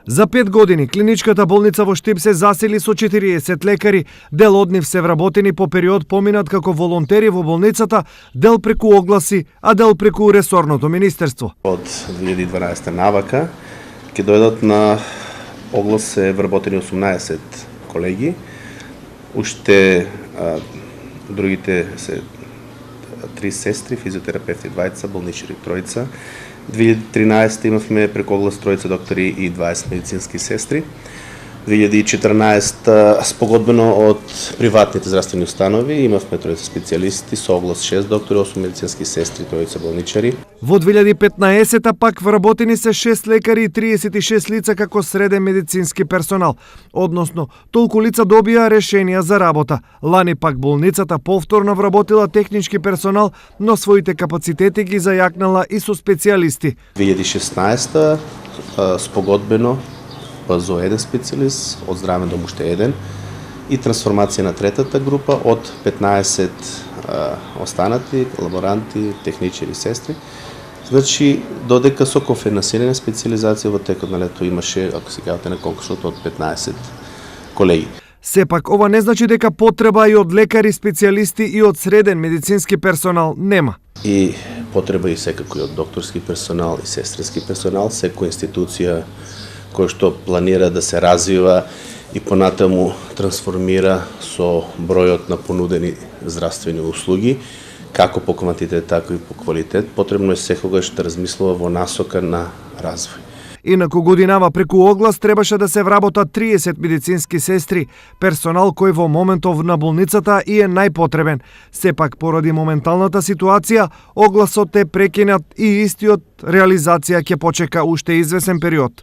За 5 години клиничката болница во Штип се засили со 40 лекари. Дел од нив се вработени по период поминат како волонтери во болницата, дел преку огласи, а дел преку ресорното министерство. Од 2012 навака ќе дојдат на оглас се вработени 18 колеги. Уште другите се 3 сестри, физиотерапевти, двајца, болничари, тројца. 2013 имавме преку оглас тројца доктори и 20 медицински сестри. 2014 спогодбено од приватните здравствени установи имавме тројца специјалисти со оглас 6 доктори, 8 медицински сестри, тројца болничари. Во 2015 пак вработени се 6 лекари и 36 лица како среден медицински персонал, односно толку лица добија решенија за работа. Лани пак болницата повторно вработила технички персонал, но своите капацитети ги зајакнала и со специјалисти. 2016 спогодбено ПЗО еден специјалист, од здравен дом уште еден и трансформација на третата група од 15 останати лаборанти, техничари, сестри. Значи, додека со кофинансирана специјализација во текот на лето имаше, ако се кажете на конкурсот, од 15 колеги. Сепак, ова не значи дека потреба и од лекари, специјалисти и од среден медицински персонал нема. И потреба и секако и од докторски персонал и сестрински персонал, секоја институција кој што планира да се развива и понатаму трансформира со бројот на понудени здравствени услуги, како по квантитет, така и по квалитет, потребно е секогаш да размислува во насока на развој. Инаку годинава преку оглас требаше да се вработат 30 медицински сестри, персонал кој во моментов на болницата и е најпотребен. Сепак, поради моменталната ситуација, огласот е прекинат и истиот реализација ќе почека уште извесен период.